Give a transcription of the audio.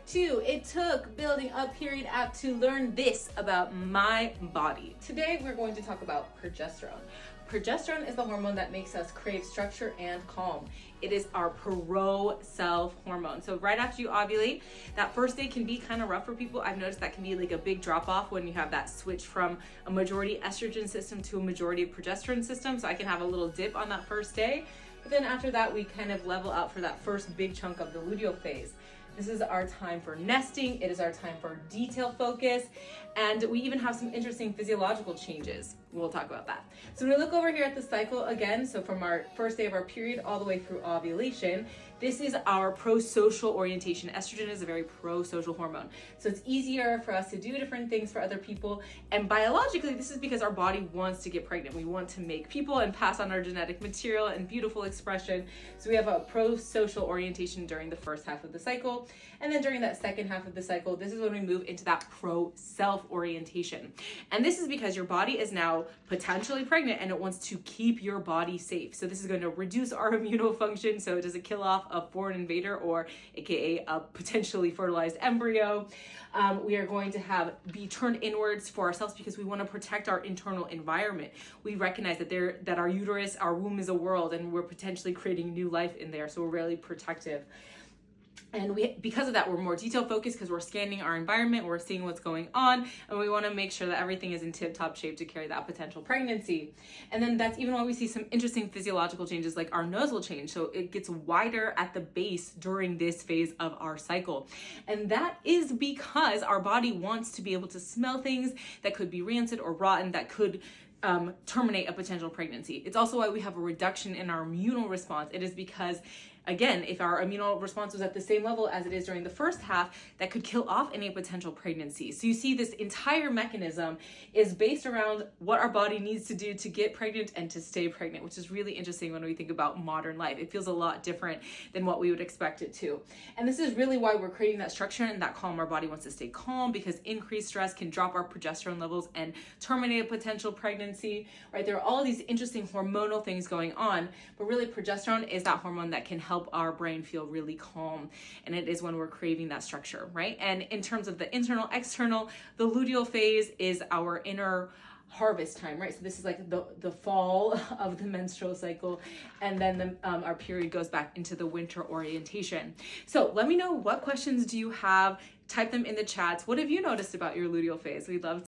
2, it took building a period app to learn this about my body. Today we're going to talk about progesterone. Progesterone is the hormone that makes us crave structure and calm. It is our pro-self hormone. So right after you ovulate, that first day can be kind of rough for people. I've noticed that can be like a big drop off when you have that switch from a majority estrogen system to a majority progesterone system. So I can have a little dip on that first day. But then after that, we kind of level out for that first big chunk of the luteal phase. This is our time for nesting. It is our time for detail focus. And we even have some interesting physiological changes. We'll talk about that. So when we look over here at the cycle again, so from our first day of our period all the way through ovulation, this is our pro-social orientation. Estrogen is a very pro-social hormone. So it's easier for us to do different things for other people. And biologically, this is because our body wants to get pregnant. We want to make people and pass on our genetic material and beautiful expression. So we have a pro-social orientation during the first half of the cycle. And then during that second half of the cycle, this is when we move into that pro-self orientation. And this is because your body is now potentially pregnant and it wants to keep your body safe. So this is going to reduce our immunofunction so it doesn't kill off a foreign invader, or AKA a potentially fertilized embryo. We are going to be turned inwards for ourselves because we want to protect our internal environment. We recognize that our uterus, our womb is a world, and we're potentially creating new life in there. So we're really protective. And because of that, we're more detail focused because we're scanning our environment, we're seeing what's going on, and we want to make sure that everything is in tip-top shape to carry that potential pregnancy. And then that's even why we see some interesting physiological changes like our nose will change. So it gets wider at the base during this phase of our cycle. And that is because our body wants to be able to smell things that could be rancid or rotten, that could terminate a potential pregnancy. It's also why we have a reduction in our immune response. It is because, again, if our immune response was at the same level as it is during the first half, that could kill off any potential pregnancy. So you see this entire mechanism is based around what our body needs to do to get pregnant and to stay pregnant, which is really interesting when we think about modern life. It feels a lot different than what we would expect it to. And this is really why we're creating that structure and that calm. Our body wants to stay calm because increased stress can drop our progesterone levels and terminate a potential pregnancy, right? There are all these interesting hormonal things going on, but really progesterone is that hormone that can help our brain feel really calm. And it is when we're craving that structure, right? And in terms of the internal, external, the luteal phase is our inner harvest time, right? So this is like the fall of the menstrual cycle, and then our period goes back into the winter orientation. So let me know, what questions do you have? Type them in the chats. What have you noticed about your luteal phase? We'd love